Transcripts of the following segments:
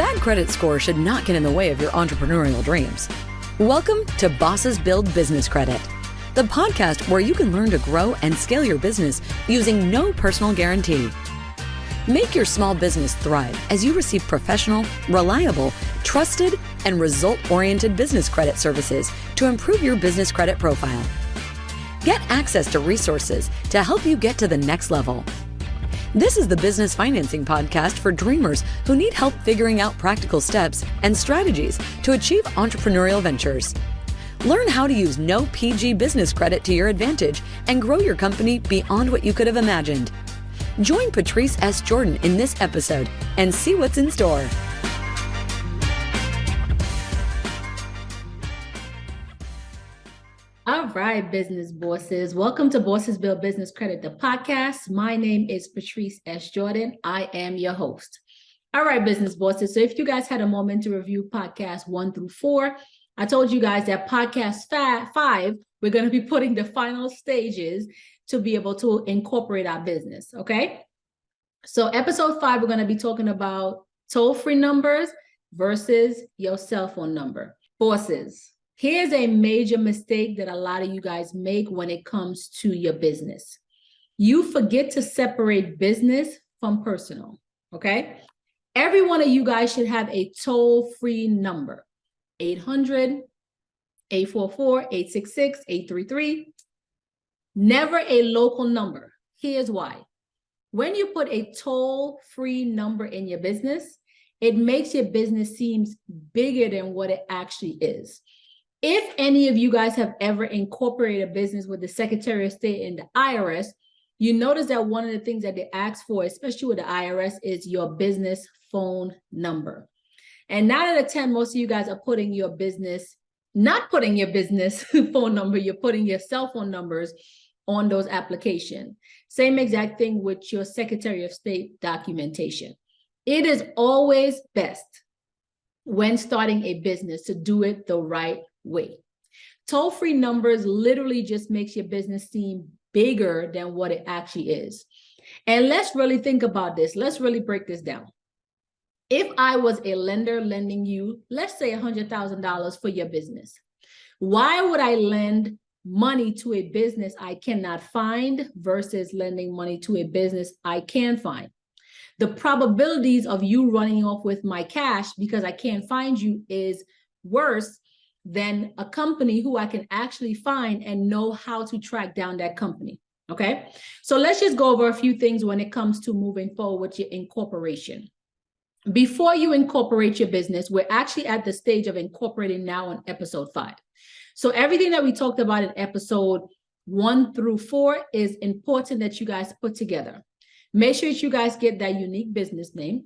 bad credit score should not get in the way of your entrepreneurial dreams. Welcome to Bosses Build Business Credit, the podcast where you can learn to grow and scale your business using no personal guarantee. Make your small business thrive as you receive professional, reliable, trusted, and result-oriented business credit services to improve your business credit profile. Get access to resources to help you get to the next level. This is the Business Financing Podcast for dreamers who need help figuring out practical steps and strategies to achieve entrepreneurial ventures. Learn how to use no PG business credit to your advantage and grow your company beyond what you could have imagined. Join Patrice S. Jordan in this episode and see what's in store. All right, business bosses. Welcome to Bosses Build Business Credit, the podcast. My name is Patrice S. Jordan. I am your host. All right, business bosses. So if you guys had a moment to review podcasts 1 through 4, I told you guys that podcast 5, we're going to be putting the final stages to be able to incorporate our business. Okay. So episode 5, we're going to be talking about toll-free numbers versus your cell phone number. Bosses, here's a major mistake that a lot of you guys make when it comes to your business. You forget to separate business from personal, okay? Every one of you guys should have a toll-free number, 800-844-866-833. Never a local number. Here's why. When you put a toll-free number in your business, it makes your business seem bigger than what it actually is. If any of you guys have ever incorporated a business with the Secretary of State and the IRS, you notice that one of the things that they ask for, especially with the IRS, is your business phone number. And 9 out of 10, most of you guys are putting your business, not putting your business phone number, you're putting your cell phone numbers on those applications. Same exact thing with your Secretary of State documentation. It is always best when starting a business to do it the right way. Toll-free numbers literally just makes your business seem bigger than what it actually is. And let's really think about this. Let's really break this down. If I was a lender lending you, let's say $100,000 for your business, why would I lend money to a business I cannot find versus lending money to a business I can find? The probabilities of you running off with my cash because I can't find you is worse than a company who I can actually find and know how to track down that company. Okay, so let's just go over a few things when it comes to moving forward with your incorporation. Before you incorporate your business, we're actually at the stage of incorporating now on episode 5. So everything that we talked about in episode 1 through 4 is important that you guys put together. Make sure that you guys get that unique business name.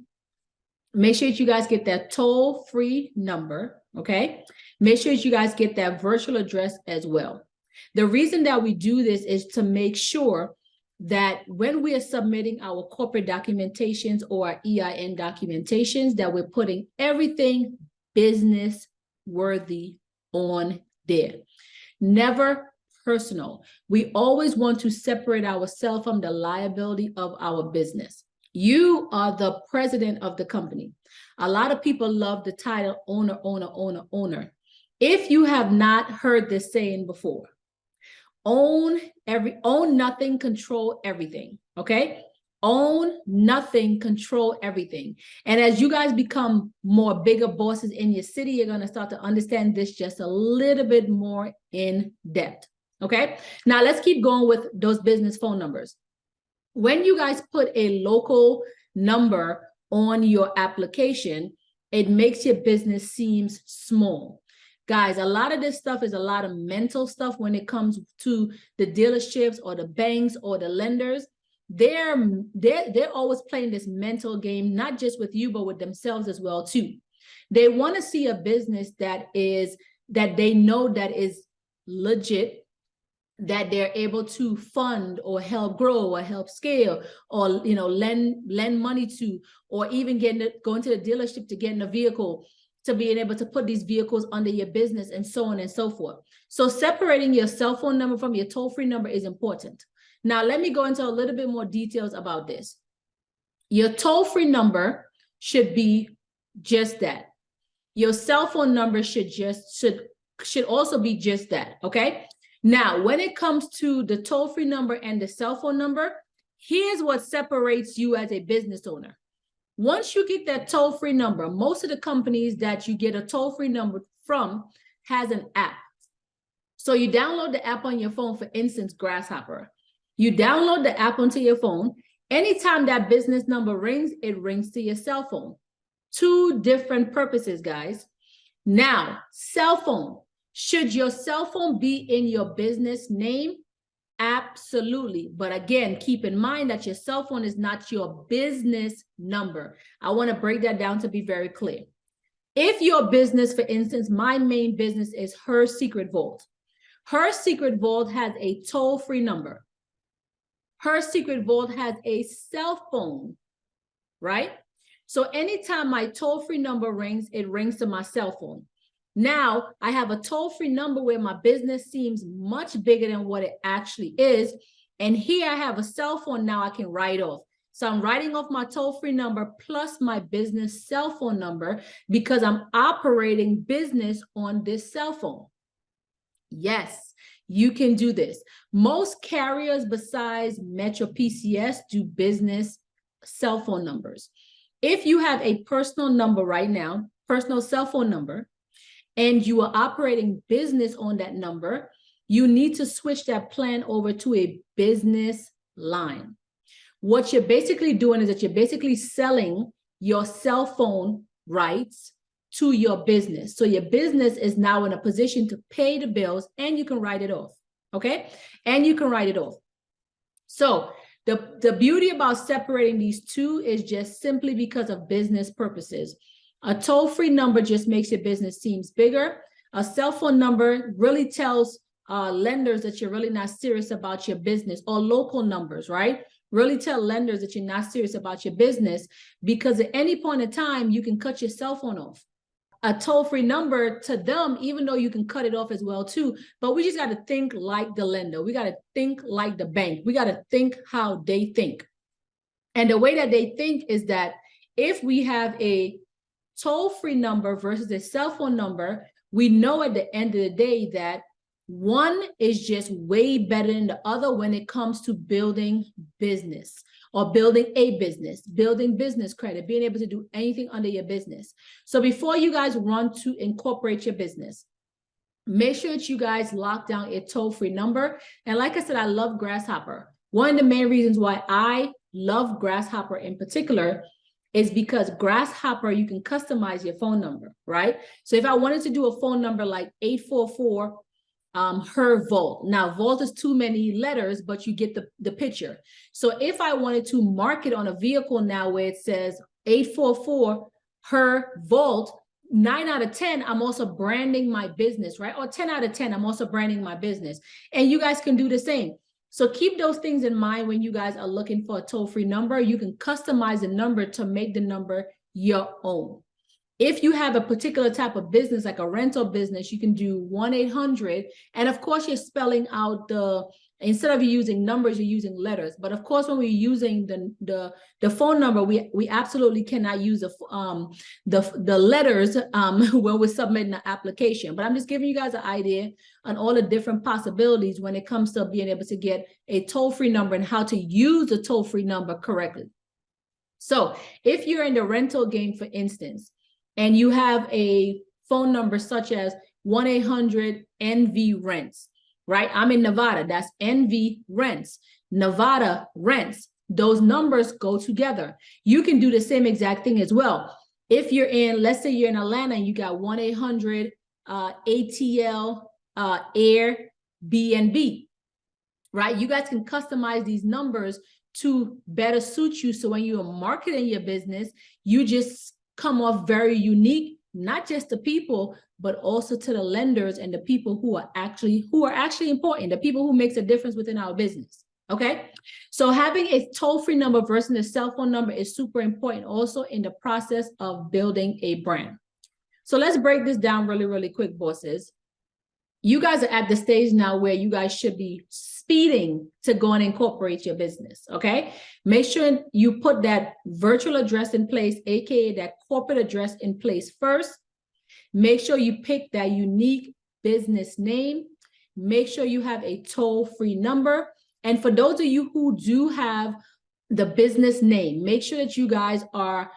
Make sure that you guys get that toll-free number, okay? Make sure that you guys get that virtual address as well. The reason that we do this is to make sure that when we are submitting our corporate documentations or our EIN documentations, that we're putting everything business-worthy on there. Never personal. We always want to separate ourselves from the liability of our business. You are the president of the company. A lot of people love the title owner. If you have not heard this saying before, own nothing, control everything. Okay? Own nothing, control everything. And as you guys become more bigger bosses in your city, you're going to start to understand this just a little bit more in depth. Okay? Now let's keep going with those business phone numbers. When you guys put a local number on your application, it makes your business seems small. Guys, a lot of this stuff is a lot of mental stuff when it comes to the dealerships or the banks or the lenders. They're always playing this mental game, not just with you, but with themselves as well too. They want to see a business that they know that is legit, that they're able to fund or help grow or help scale or lend money to, or even going to the dealership to get in a vehicle, to being able to put these vehicles under your business and so on and so forth. So separating your cell phone number from your toll-free number is important. Now, let me go into a little bit more details about this. Your toll-free number should be just that. Your cell phone number should also be just that, okay? Now, when it comes to the toll-free number and the cell phone number, here's what separates you as a business owner. Once you get that toll-free number, most of the companies that you get a toll-free number from has an app. So you download the app on your phone, for instance, Grasshopper. You download the app onto your phone. Anytime that business number rings, it rings to your cell phone. Two different purposes, guys. Now, cell phone. Should your cell phone be in your business name? Absolutely. But again, keep in mind that your cell phone is not your business number. I want to break that down to be very clear. If your business, for instance, my main business is Her Secret Vault. Her Secret Vault has a toll-free number. Her Secret Vault has a cell phone, right? So anytime my toll-free number rings, it rings to my cell phone. Now I have a toll-free number where my business seems much bigger than what it actually is. And here I have a cell phone now I can write off. So I'm writing off my toll-free number plus my business cell phone number because I'm operating business on this cell phone. Yes, you can do this. Most carriers besides Metro PCS do business cell phone numbers. If you have a personal number right now, personal cell phone number, and you are operating business on that number, you need to switch that plan over to a business line. What you're basically doing is that you're basically selling your cell phone rights to your business. So your business is now in a position to pay the bills and you can write it off, okay? And you can write it off. So the beauty about separating these two is just simply because of business purposes. A toll-free number just makes your business seems bigger. A cell phone number really tells lenders that you're really not serious about your business, or local numbers, right? Really tell lenders that you're not serious about your business, because at any point in time, you can cut your cell phone off. A toll-free number to them, even though you can cut it off as well too, but we just got to think like the lender. We got to think like the bank. We got to think how they think. And the way that they think is that if we have a toll-free number versus a cell phone number, we know at the end of the day that one is just way better than the other when it comes to building business or building a business, building business credit, being able to do anything under your business. So before you guys run to incorporate your business, make sure that you guys lock down a toll-free number. And like I said, I love Grasshopper. One of the main reasons why I love Grasshopper in particular is because Grasshopper, you can customize your phone number, right? So if I wanted to do a phone number like 844 Her Vault. Now, Vault is too many letters, but you get the picture. So if I wanted to mark it on a vehicle now where it says 844 Her Vault, 9 out of 10, I'm also branding my business, right? Or 10 out of 10, I'm also branding my business. And you guys can do the same. So keep those things in mind when you guys are looking for a toll-free number. You can customize the number to make the number your own. If you have a particular type of business, like a rental business, you can do 1-800. And of course, you're spelling out instead of using numbers, you're using letters. But of course, when we're using the phone number, we absolutely cannot use the letters when we're submitting an application. But I'm just giving you guys an idea on all the different possibilities when it comes to being able to get a toll-free number and how to use the toll-free number correctly. So if you're in the rental game, for instance, and you have a phone number such as 1-800 NV Rents, right? I'm in Nevada. That's NV Rents, Nevada Rents. Those numbers go together. You can do the same exact thing as well. If you're in, let's say you're in Atlanta and you got 1-800 ATL Airbnb, right? You guys can customize these numbers to better suit you. So when you are marketing your business, you just come off very unique, not just to people, but also to the lenders and the people who are actually important, the people who makes a difference within our business. Okay. So having a toll-free number versus a cell phone number is super important also in the process of building a brand. So let's break this down really, really quick, bosses. you guys are at the stage now where you guys should be speeding to go and incorporate your business, okay? Make sure you put that virtual address in place, aka that corporate address in place first. Make sure you pick that unique business name. Make sure you have a toll-free number. And for those of you who do have the business name, make sure that you guys buy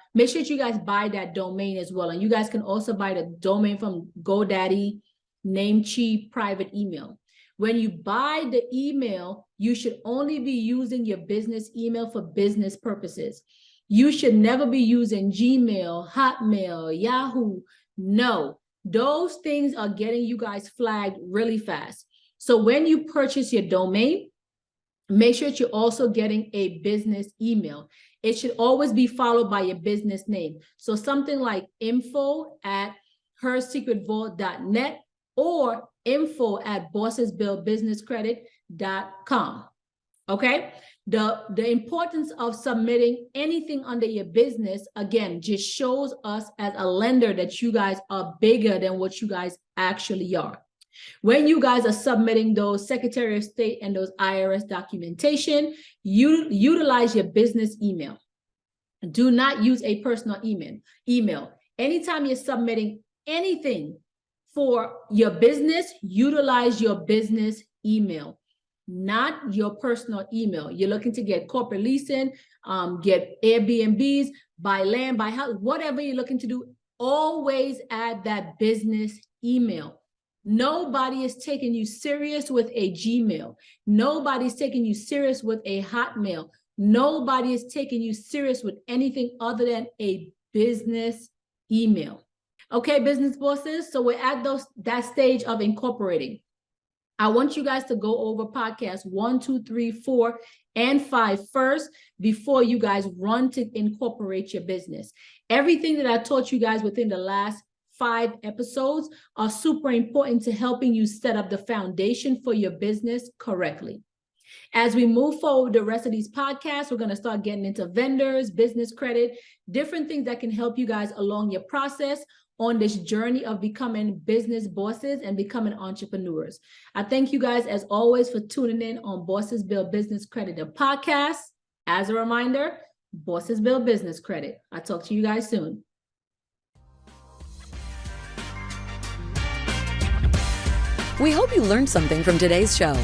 that domain as well. And you guys can also buy the domain from GoDaddy, Namecheap, private email. When you buy the email, you should only be using your business email for business purposes. You should never be using Gmail, Hotmail, Yahoo. No, those things are getting you guys flagged really fast. So when you purchase your domain, make sure that you're also getting a business email. It should always be followed by your business name. So something like info@hersecretvault.net or info@bossesbuildbusinesscredit.com. Okay. The importance of submitting anything under your business, again, just shows us as a lender that you guys are bigger than what you guys actually are. When you guys are submitting those Secretary of State and those IRS documentation, you utilize your business email. Do not use a personal email. Anytime you're submitting anything for your business, utilize your business email, not your personal email. You're looking to get corporate leasing, get Airbnbs, buy land, buy house, whatever you're looking to do, always add that business email. Nobody is taking you serious with a Gmail. Nobody's taking you serious with a Hotmail. Nobody is taking you serious with anything other than a business email. Okay, business bosses, so we're at that stage of incorporating. I want you guys to go over podcasts 1, 2, 3, 4, and 5 first before you guys run to incorporate your business. Everything that I taught you guys within the last 5 episodes are super important to helping you set up the foundation for your business correctly. As we move forward the rest of these podcasts, we're going to start getting into vendors, business credit, different things that can help you guys along your process on this journey of becoming business bosses and becoming entrepreneurs. I thank you guys as always for tuning in on Bosses Build Business Credit, the podcast. As a reminder, Bosses Build Business Credit. I'll talk to you guys soon. We hope you learned something from today's show.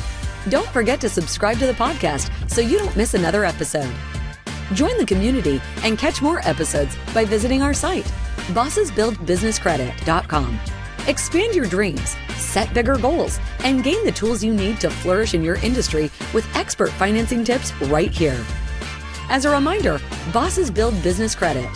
Don't forget to subscribe to the podcast so you don't miss another episode. Join the community and catch more episodes by visiting our site, bossesbuildbusinesscredit.com. Expand your dreams, set bigger goals, and gain the tools you need to flourish in your industry with expert financing tips right here. As a reminder, Bosses Build Business Credit